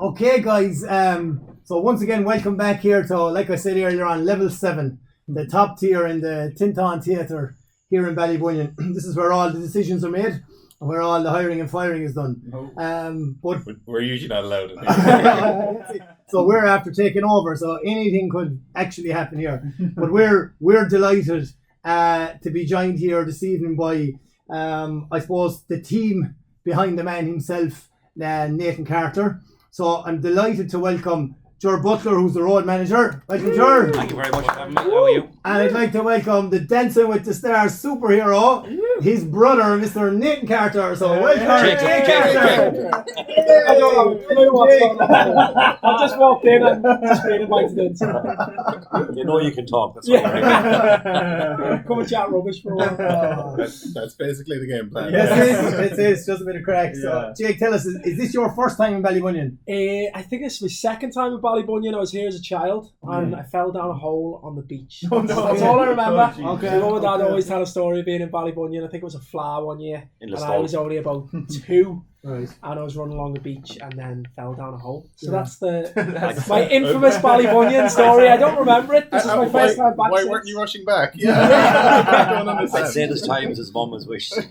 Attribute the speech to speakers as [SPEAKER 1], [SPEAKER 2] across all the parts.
[SPEAKER 1] Okay, guys. So once again, welcome back here to, like I said earlier, on level 7, the top tier in the Tintown Theatre here in Ballybunion. This is where all the decisions are made and where all the hiring and firing is done. But
[SPEAKER 2] we're usually not allowed in here.
[SPEAKER 1] So we're after taking over. So anything could actually happen here. But we're delighted to be joined here this evening by, I suppose, the team behind the man himself, Nathan Carter. So I'm delighted to welcome Ger Butler, who's the road manager. Welcome, Ger.
[SPEAKER 3] Thank you very much for having me. How are you?
[SPEAKER 1] And I'd like to welcome the Dancing with the Stars superhero, his brother, Mr. Nathan Carter. So welcome,
[SPEAKER 3] Jake.
[SPEAKER 4] I don't know what's going on. I just walked in and just been invited in.
[SPEAKER 3] You know you can talk. That's right.
[SPEAKER 4] Come and chat rubbish for a while.
[SPEAKER 2] That's basically the game plan.
[SPEAKER 1] Yes, it is. Just a bit of crack. So, Jake, tell us, is this your first time in Ballybunion?
[SPEAKER 4] I think it's my second time in Ballybunion. I was here as a child and I fell down a hole on the beach. That's all I remember.
[SPEAKER 1] Okay.
[SPEAKER 4] My mum and dad always tell a story of being in Ballybunion. I think it was a flower one year. And I was only about 2.
[SPEAKER 1] Right.
[SPEAKER 4] And I was running along the beach and then fell down a hole. So that's my infamous Ballybunion story. I don't remember it. This is my first time back.
[SPEAKER 2] Why weren't you rushing back? I don't understand.
[SPEAKER 3] I'd say there's times his mum has wished.
[SPEAKER 4] So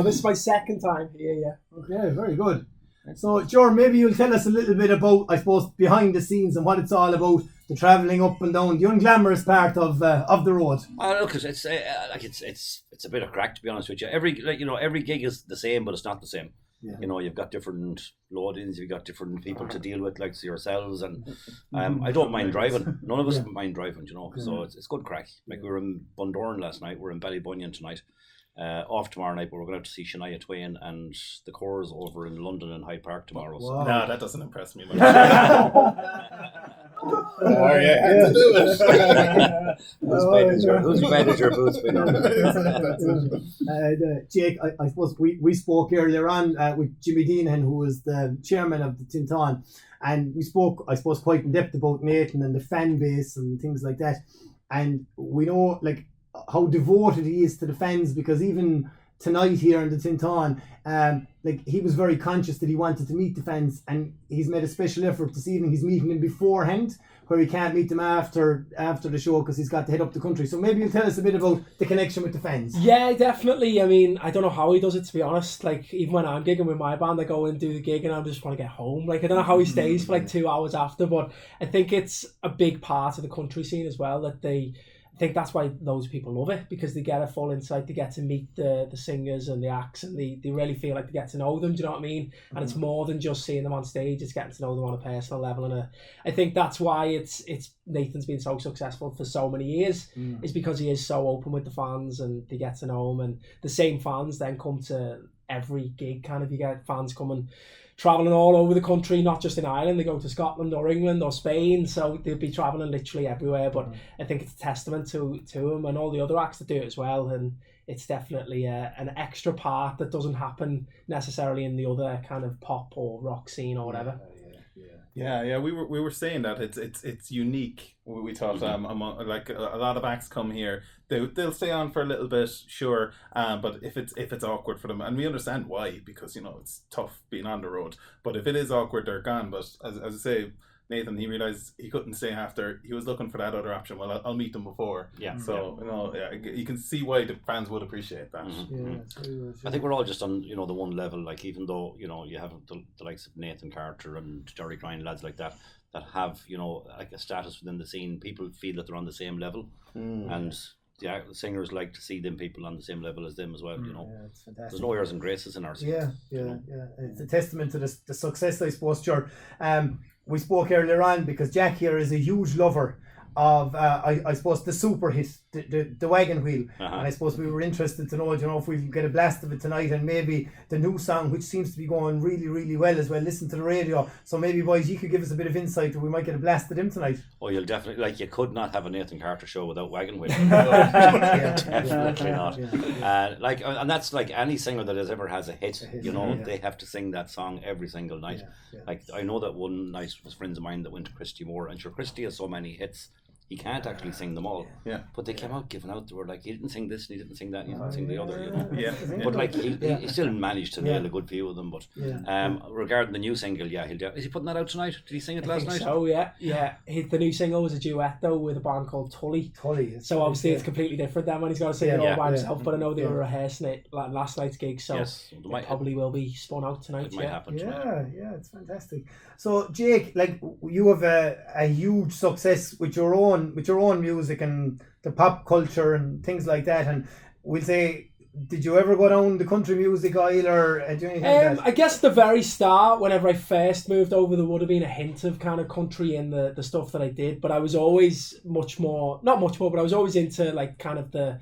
[SPEAKER 4] this is my second time here, yeah.
[SPEAKER 1] Okay, very good. So, Ger, maybe you'll tell us a little bit about, I suppose, behind the scenes and what it's all about, the travelling up and down, the unglamorous part of the road.
[SPEAKER 3] Look, it's a bit of crack, to be honest with you. Every gig is the same, but it's not the same. Yeah. You know, you've got different loadings, you've got different people to deal with, like yourselves, and I don't mind driving. None of us mind driving, you know. So it's good crack. Like we were in Bundoran last night, we're in Ballybunion tonight. Off tomorrow night, but we're going to have to see Shania Twain and the Corrs over in London in Hyde Park tomorrow.
[SPEAKER 1] Wow.
[SPEAKER 2] No, that doesn't impress me much. Oh, yeah, had to do it.
[SPEAKER 3] Whose bed is your boots been on?
[SPEAKER 1] Jake, I suppose we spoke earlier on with Jimmy Deanan, who was the chairman of the Tintown, and we spoke, I suppose, quite in depth about Nathan and the fan base and things like that. And we know, like, how devoted he is to the fans, because even tonight here in the Tintown, like, he was very conscious that he wanted to meet the fans, and he's made a special effort this evening. He's meeting them beforehand, where he can't meet them after the show because he's got to head up the country. So maybe you'll tell us a bit about the connection with the fans.
[SPEAKER 4] Yeah, definitely. I mean, I don't know how he does it, to be honest. Like, even when I'm gigging with my band, I go and do the gig and I just want to get home. Like, I don't know how he stays for like 2 hours after, but I think it's a big part of the country scene as well, that I think that's why those people love it, because they get a full insight, they get to meet the singers and the acts, and they really feel like they get to know them, do you know what I mean? And it's more than just seeing them on stage, it's getting to know them on a personal level, and I think that's why it's Nathan's been so successful for so many years, is because he is so open with the fans and they get to know him, and the same fans then come to every gig, kind of. You get fans coming, travelling all over the country, not just in Ireland. They go to Scotland or England or Spain, so they'll be travelling literally everywhere. But I think it's a testament to him and all the other acts that do it as well, and it's definitely an extra part that doesn't happen necessarily in the other kind of pop or rock scene or whatever.
[SPEAKER 2] Yeah. We were saying that it's unique. We thought like a lot of acts come here. They'll stay on for a little bit, sure. But if it's awkward for them, and we understand why, because, you know, it's tough being on the road. But if it is awkward, they're gone. But as I say, Nathan, he realised he couldn't stay after. He was looking for that other option. Well, I'll meet them before. Yeah. So, you know, you can see why the fans would appreciate that.
[SPEAKER 3] I think we're all just on, you know, the one level. Like, even though, you know, you have the likes of Nathan Carter and Jerry Klein, lads like that have, you know, like a status within the scene. People feel that they're on the same level, and the singers like to see them people on the same level as them as well. You know,
[SPEAKER 1] it's fantastic.
[SPEAKER 3] There's no airs and graces in our scene.
[SPEAKER 1] Yeah. It's a testament to the success, I suppose, Ger. We spoke earlier on because Jack here is a huge lover of, I suppose, the super hit, the Wagon Wheel. And I suppose we were interested to know, you know, if we get a blast of it tonight, and maybe the new song, which seems to be going really, really well as well. Listen to the radio. So maybe, boys, you could give us a bit of insight, or we might get a blast of him tonight.
[SPEAKER 3] Oh, you'll definitely, like, you could not have a Nathan Carter show without Wagon Wheel. Definitely not. Like, and that's like any singer that has a hit, you know, they have to sing that song every single night. Like, I know that one night was friends of mine that went to Christy Moore, and sure, Christy has so many hits. He can't actually sing them all.
[SPEAKER 2] Yeah.
[SPEAKER 3] But they came out giving out. They were like, he didn't sing this, and he didn't sing that, and he didn't sing the other. You know.
[SPEAKER 2] Yeah.
[SPEAKER 3] But like he still managed to nail a good few of them. But regarding the new single, is he putting that out tonight? Did he sing it last night?
[SPEAKER 4] So yeah. The new single was a duet though with a band called Tully. So obviously it's completely different than when he's got to sing it all by himself. But I know they were rehearsing it like last night's gig, so it probably will be spun out tonight.
[SPEAKER 3] It might happen tonight.
[SPEAKER 1] Yeah, it's fantastic. So Jake, like you have a huge success with your own music and the pop culture and things like that, and we'll say, did you ever go down the country music aisle or do anything like that?
[SPEAKER 4] I guess at the very start, whenever I first moved over, there would have been a hint of kind of country in the stuff that I did, but I was always not much more, but I was always into like kind of the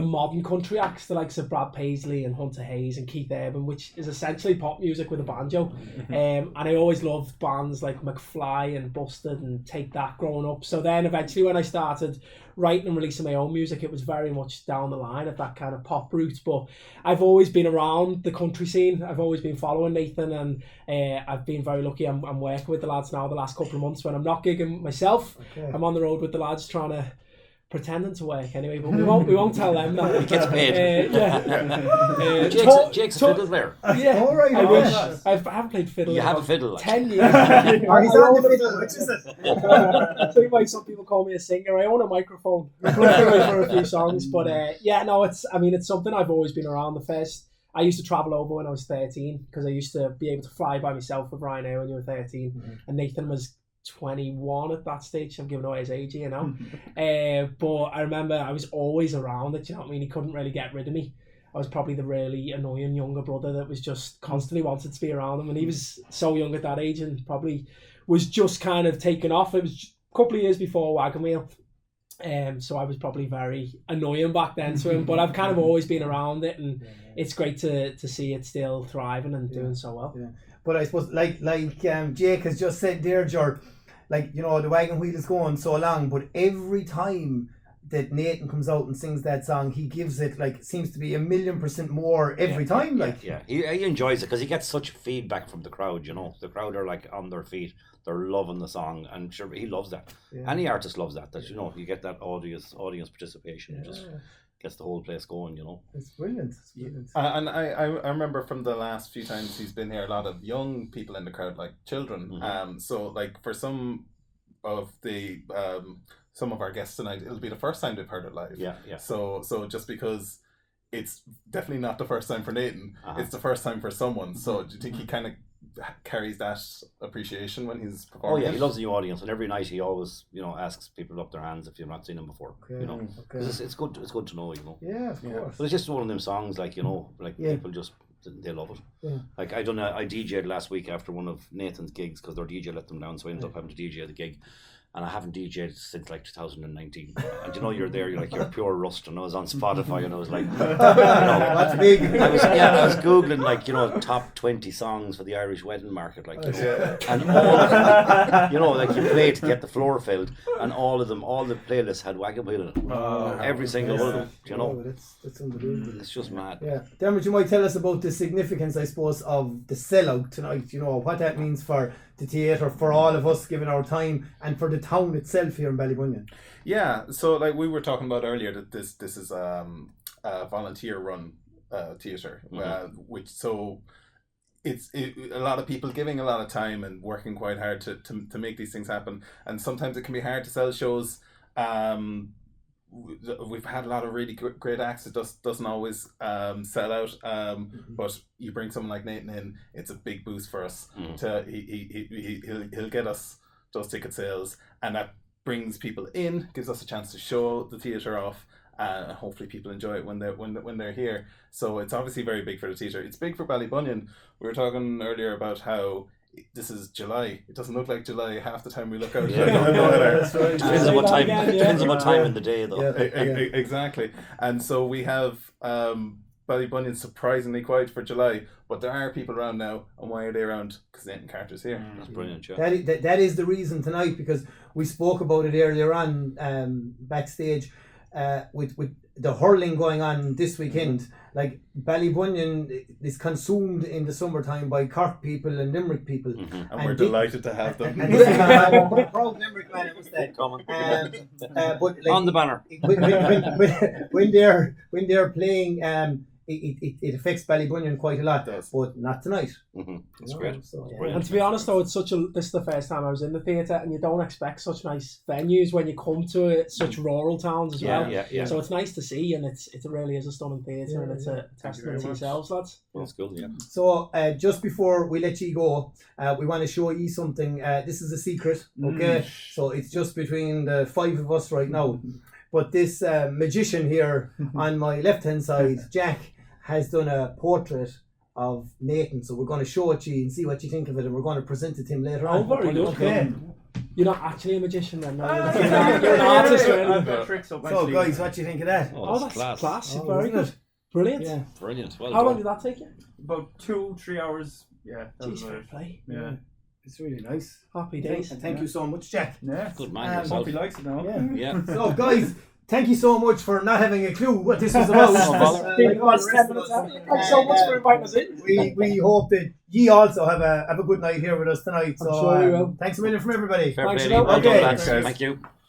[SPEAKER 4] modern country acts, the likes of Brad Paisley and Hunter Hayes and Keith Urban, which is essentially pop music with a banjo. And I always loved bands like McFly and Busted and Take That growing up. So then eventually when I started writing and releasing my own music, it was very much down the line of that kind of pop route. But I've always been around the country scene. I've always been following Nathan, and I've been very lucky. I'm working with the lads now the last couple of months when I'm not gigging myself. I'm on the road with the lads pretending to work anyway, but we won't tell them that.
[SPEAKER 3] He gets paid. Jake's a fiddle player.
[SPEAKER 4] Yeah,
[SPEAKER 1] all right.
[SPEAKER 4] I wish. I haven't played fiddle.
[SPEAKER 3] You
[SPEAKER 4] in
[SPEAKER 3] have a
[SPEAKER 4] about
[SPEAKER 3] fiddle.
[SPEAKER 4] 10 years.
[SPEAKER 1] He's on the fiddle, which is it?
[SPEAKER 4] I think why some people call me a singer. I own a microphone. I play away for a few songs, but it's something I've always been around. I used to travel over when I was 13 because I used to be able to fly by myself with Ryanair when you were 13, and Nathan was 21 at that stage. I'm giving away his age here now. But I remember I was always around it, you know what I mean? He couldn't really get rid of me. I was probably the really annoying younger brother that was just constantly wanted to be around him, and he was so young at that age and probably was just kind of taken off. It was a couple of years before Wagon Wheel. So I was probably very annoying back then to him, but I've kind of always been around it, and it's great to see it still thriving and doing so well.
[SPEAKER 1] Yeah. But I suppose like Jake has just said there, Ger, like, you know, the Wagon Wheel is going so long, but every time that Nathan comes out and sings that song, he gives it, like, seems to be 1,000,000% more every time.
[SPEAKER 3] He enjoys it because he gets such feedback from the crowd. You know, the crowd are like on their feet, they're loving the song, and sure, he loves that. Any artist loves that. That, you know, you get that audience participation. It just gets the whole place going, you know.
[SPEAKER 1] It's brilliant.
[SPEAKER 2] And I remember from the last few times he's been here, a lot of young people in the crowd, like children. So like for some of our guests tonight, it'll be the first time they've heard it live.
[SPEAKER 3] Yeah.
[SPEAKER 2] So just because it's definitely not the first time for Nathan, it's the first time for someone. So do you think he kind of carries that appreciation when he's performing?
[SPEAKER 3] Oh yeah, he loves the new audience, and every night he always, you know, asks people to up their hands if you've not seen him before. You know, because it's good to know, you know.
[SPEAKER 1] Yeah, of course.
[SPEAKER 3] But it's just one of them songs, like, you know, like people just, they love it.
[SPEAKER 1] Yeah.
[SPEAKER 3] Like I DJ'd last week after one of Nathan's gigs because their DJ let them down, so I ended up having to DJ the gig. And I haven't DJ'd since like 2019. And you know, you're pure rust. And I was on Spotify, and I was like, you know,
[SPEAKER 1] that's big.
[SPEAKER 3] I was Googling, like, you know, top 20 songs for the Irish wedding market, like, you know, and all of them, you know, like, you play to get the floor filled, and all of them, all the playlists had Wagon Wheel in it. Every single one of them, you know.
[SPEAKER 1] That's unbelievable.
[SPEAKER 3] It's just mad.
[SPEAKER 1] Yeah. Dermot, you might tell us about the significance, I suppose, of the sellout tonight, you know, what that means for the theatre, for all of us giving our time, and for the town itself here in Ballybunion.
[SPEAKER 2] Yeah, so like we were talking about earlier, that this is a volunteer run theatre, which so it's a lot of people giving a lot of time and working quite hard to make these things happen, and sometimes it can be hard to sell shows. We've had a lot of really great acts. It doesn't always sell out, but you bring someone like Nathan in, it's a big boost for us. He'll get us those ticket sales, and that brings people in, gives us a chance to show the theatre off, and hopefully people enjoy it when they're here. So it's obviously very big for the theatre. It's big for Ballybunion. We were talking earlier about how this is July. It doesn't look like July half the time we look out.
[SPEAKER 3] Depends on what time. Depends on what time in the day, though.
[SPEAKER 2] Exactly. And so we have Ballybunion surprisingly quiet for July, but there are people around now. And why are they around? Because Nathan Carter's here.
[SPEAKER 3] That's brilliant. Yeah.
[SPEAKER 1] That is the reason tonight, because we spoke about it earlier on backstage. with the hurling going on this weekend, like Ballybunion is consumed in the summertime by Cork people and Limerick people.
[SPEAKER 3] Mm-hmm.
[SPEAKER 2] And we're delighted to have them.
[SPEAKER 1] And this is a proud Limerick man, I must say. But like,
[SPEAKER 3] On the banner.
[SPEAKER 1] when they're playing, it affects Ballybunion quite a lot,
[SPEAKER 2] It does.
[SPEAKER 1] but not tonight.
[SPEAKER 3] That's great.
[SPEAKER 1] So,
[SPEAKER 3] Brilliant.
[SPEAKER 4] And to be honest though, this is the first time I was in the theatre, and you don't expect such nice venues when you come to such rural towns as well.
[SPEAKER 3] Yeah.
[SPEAKER 4] So it's nice to see, and it really is a stunning theatre, and it's a testament to yourselves, lads.
[SPEAKER 3] That's cool, yeah.
[SPEAKER 1] So just before we let you go, we want to show you something. This is a secret, okay? So it's just between the 5 of us right now. But this magician here on my left-hand side, Jack, has done a portrait of Nathan. So we're going to show it to you and see what you think of it, and we're going to present it to him later on.
[SPEAKER 4] Oh, very good.
[SPEAKER 1] Okay.
[SPEAKER 4] You're not actually a magician then, no? You're an artist, really.
[SPEAKER 5] I've got tricks up my
[SPEAKER 1] So
[SPEAKER 5] sleeve.
[SPEAKER 1] guys, what do you think of that?
[SPEAKER 4] Oh, that's class.
[SPEAKER 1] Oh,
[SPEAKER 4] Very
[SPEAKER 1] isn't
[SPEAKER 4] good.
[SPEAKER 1] it?
[SPEAKER 4] Brilliant.
[SPEAKER 1] Yeah.
[SPEAKER 3] Brilliant. Well
[SPEAKER 4] How long
[SPEAKER 3] done.
[SPEAKER 4] did that take you?
[SPEAKER 5] About 2-3 hours. Yeah. that
[SPEAKER 4] Jeez,
[SPEAKER 5] was
[SPEAKER 4] fair
[SPEAKER 5] it.
[SPEAKER 4] play.
[SPEAKER 5] Yeah.
[SPEAKER 1] It's really nice.
[SPEAKER 4] Happy days.
[SPEAKER 1] Thank you so much, Jack.
[SPEAKER 5] Yeah.
[SPEAKER 3] Good man
[SPEAKER 1] Um,
[SPEAKER 3] yourself.
[SPEAKER 5] Hope he likes it now.
[SPEAKER 1] Yeah.
[SPEAKER 3] Yeah.
[SPEAKER 1] So guys, thank you so much for not having a clue what this was about.
[SPEAKER 3] No bother.
[SPEAKER 1] Like all the rest of us.
[SPEAKER 4] Thanks so much for inviting us in.
[SPEAKER 1] We hope that ye also have a good night here with us tonight. So
[SPEAKER 4] sure we will.
[SPEAKER 1] thanks a million from everybody.
[SPEAKER 3] Fair
[SPEAKER 4] Thanks
[SPEAKER 3] play.
[SPEAKER 4] a lot.
[SPEAKER 3] Well done,
[SPEAKER 1] Okay.
[SPEAKER 3] lads.
[SPEAKER 2] Thanks, guys.
[SPEAKER 3] Thank you.